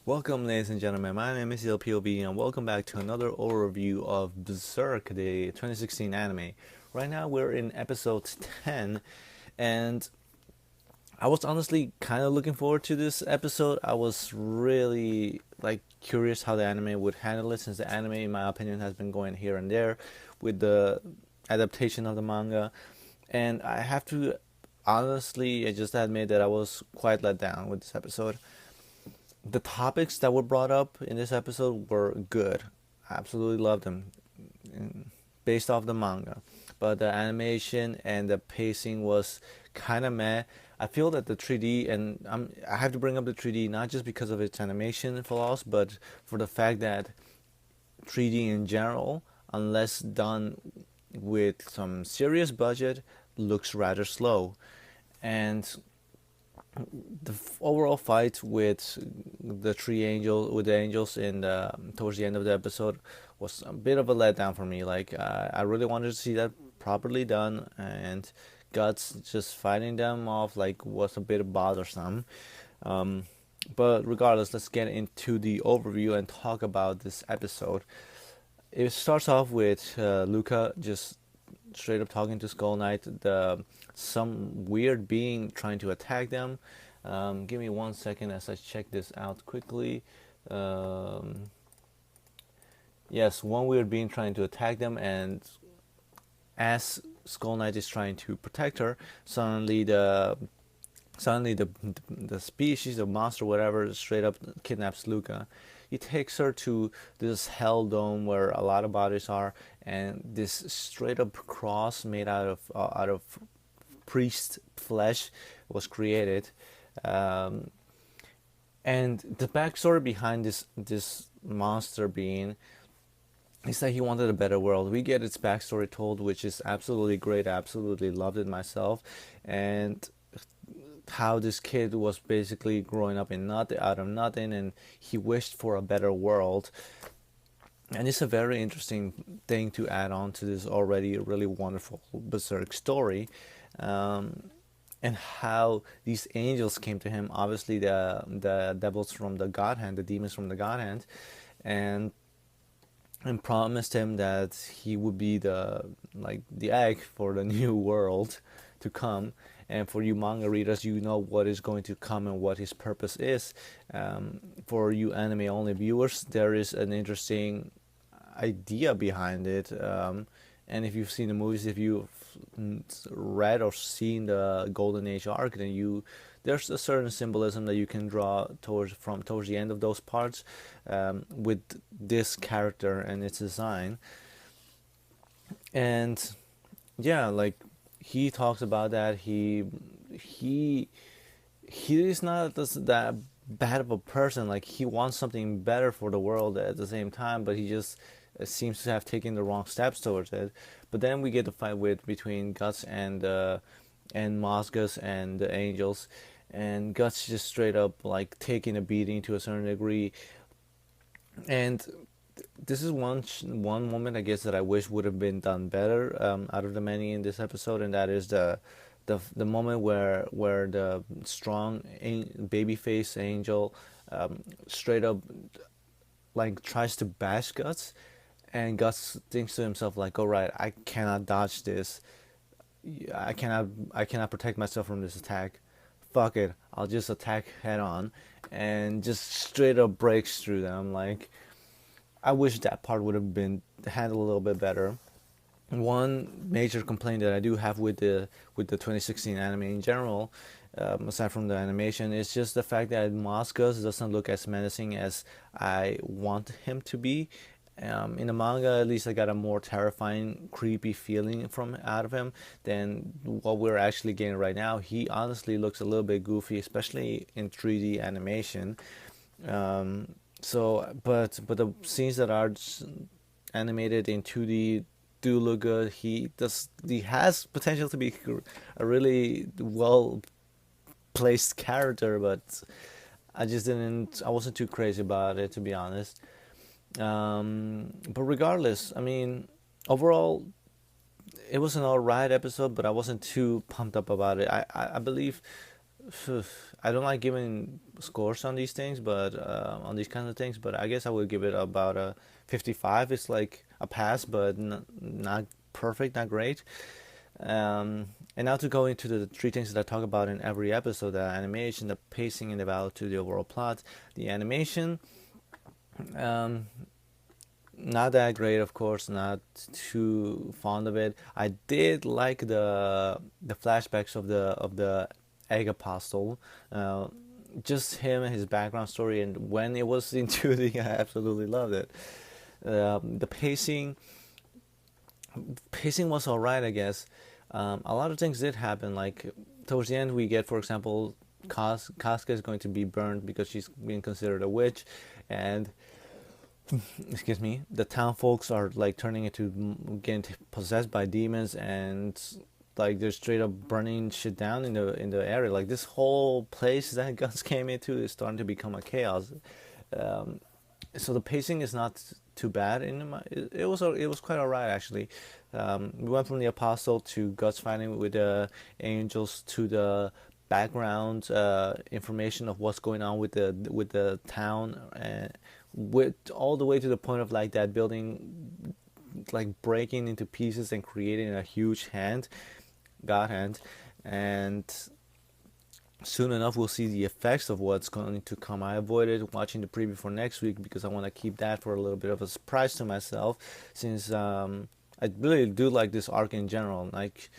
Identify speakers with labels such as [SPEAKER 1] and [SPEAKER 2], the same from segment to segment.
[SPEAKER 1] Welcome, ladies and gentlemen. My name is LPOB, and welcome back to another overview of Berserk, the 2016 anime. Right now, we're in episode 10, and I was honestly kind of looking forward to this episode. I was really curious how the anime would handle it, since the anime, in my opinion, has been going here and there with the adaptation of the manga, and I have to honestly, I just admit that I was quite let down with this episode. The topics that were brought up in this episode were good. I absolutely loved them, based off the manga. But the animation and the pacing was kind of meh. I feel that the 3D, and I have to bring up the 3D not just because of its animation flaws, but for the fact that 3D in general, unless done with some serious budget, looks rather slow. And the overall fight with the angels in towards the end of the episode was a bit of a letdown for me. I really wanted to see that properly done, and Guts just fighting them off was a bit bothersome. Um, but regardless, let's get into the overview and talk about this episode. It starts off with Luca just straight up talking to Skull Knight, some weird being trying to attack them. Give me 1 second as I check this out quickly. Um, yes, one weird being trying to attack them, and as Skull Knight is trying to protect her, suddenly the species of monster, whatever, straight up kidnaps Luca. He takes her to this hell dome where a lot of bodies are, and this straight up cross made out of priest flesh was created. Um, and the backstory behind this monster being is that he wanted a better world. We get its backstory told, which is absolutely great. I absolutely loved it myself, and how this kid was basically growing up in nothing, out of nothing, and he wished for a better world. And it's a very interesting thing to add on to this already really wonderful Berserk story. And how these angels came to him, obviously the devils from the God Hand, the demons from the God Hand, and promised him that he would be the egg for the new world to come. And for you manga readers, you know what is going to come and what his purpose is. For you anime only viewers, there is an interesting idea behind it. And if you've seen the movies, if you've read or seen the Golden Age arc, then there's a certain symbolism that you can draw towards the end of those parts, with this character and its design. And yeah, he talks about that. He is not that bad of a person. He wants something better for the world at the same time, but he just seems to have taken the wrong steps towards it. But then we get the fight between Guts and Mosgus and the Angels, and Guts just straight up taking a beating to a certain degree. And this is one moment, I guess, that I wish would have been done better, out of the many in this episode, and that is the moment where the strong babyface angel, straight up tries to bash Guts, and Guts thinks to himself all right, I cannot dodge this. I cannot protect myself from this attack. Fuck it, I'll just attack head on, and just straight up breaks through them. I wish that part would have been handled a little bit better. One major complaint that I do have with the 2016 anime in general, aside from the animation, is just the fact that Moscus doesn't look as menacing as I want him to be. In the manga, at least, I got a more terrifying, creepy feeling out of him than what we're actually getting right now. He honestly looks a little bit goofy, especially in 3D animation. But the scenes that are animated in 2D do look good. He has potential to be a really well placed character, but I wasn't too crazy about it, to be honest. But regardless, I mean, overall, it was an alright episode, but I wasn't too pumped up about it. I believe I don't like giving scores on these things, but on these kinds of things. But I guess I would give it about a 55. It's like a pass, but not perfect, not great. And now to go into the three things that I talk about in every episode: the animation, the pacing, and the value to the overall plot. The animation, um, not that great, of course. Not too fond of it. I did like the flashbacks of the egg apostle. Uh, just him and his background story, and when it was intruding, I absolutely loved it. The pacing was alright, I guess. A lot of things did happen. Like towards the end, we get, for example, Casca is going to be burned because she's being considered a witch, and excuse me, the town folks are like turning into getting possessed by demons, and like they're straight up burning shit down in the area. Like this whole place that guns came into is starting to become a chaos. Um, so the pacing is not too bad. It was quite alright actually. We went from the apostle to Guts fighting with the angels to the background information of what's going on with the town, and with all the way to the point of like that building like breaking into pieces and creating a huge god hand, and soon enough we'll see the effects of what's going to come. I avoided watching the preview for next week because I want to keep that for a little bit of a surprise to myself, since I really do like this arc in general. Like,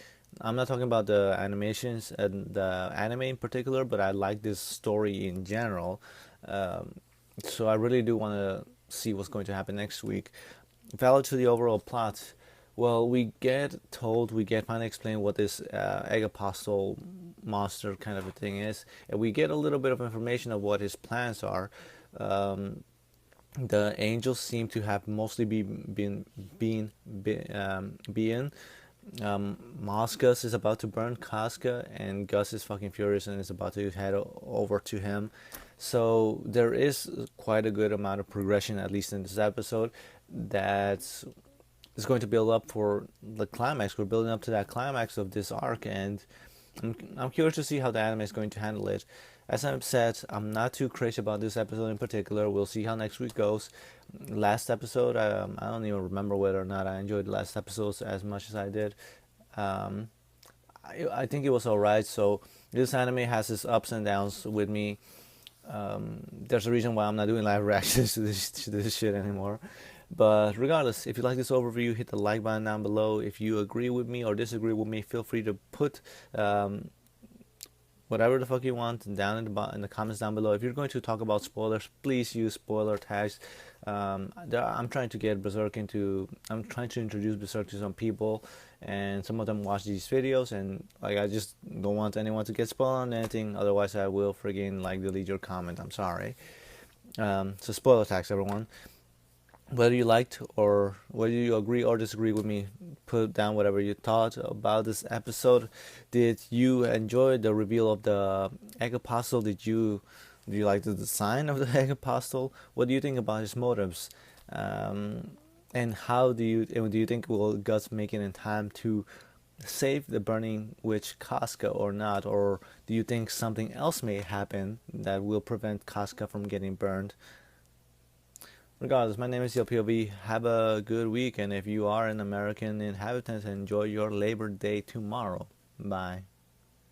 [SPEAKER 1] I'm not talking about the animations and the anime in particular, but I like this story in general. Um, so I really do want to see what's going to happen next week. Valid to the overall plot. Well, we get finally explained what this egg apostle monster kind of a thing is, and we get a little bit of information of what his plans are. Um, the angels seem to have mostly been. Moscus is about to burn Casca, and Gus is fucking furious and is about to head over to him. So there is quite a good amount of progression, at least in this episode, that is going to build up for the climax. We're building up to that climax of this arc, and I'm curious to see how the anime is going to handle it. As I've said, I'm not too crazy about this episode in particular. We'll see how next week goes. Last episode, I don't even remember whether or not I enjoyed the last episodes as much as I did. Um, I think it was alright. So this anime has its ups and downs with me. There's a reason why I'm not doing live reactions to this shit anymore. But regardless, if you like this overview, hit the like button down below. If you agree with me or disagree with me, feel free to put whatever the fuck you want down in the comments down below. If you're going to talk about spoilers, please use spoiler tags. I'm trying to get Berserk I'm trying to introduce Berserk to some people, and some of them watch these videos, and like I just don't want anyone to get spoiled on anything. Otherwise, I will friggin' like delete your comment. I'm sorry. So spoiler tags, everyone. Whether you liked or whether you agree or disagree with me, put down whatever you thought about this episode. Did you enjoy the reveal of the egg apostle? Do you like the design of the egg apostle? What do you think about his motives? And do you think will Guts make it in time to save the burning witch Casca or not? Or do you think something else may happen that will prevent Casca from getting burned? Regardless, my name is POV. Have a good week, and if you are an American inhabitant, enjoy your Labor Day tomorrow. Bye.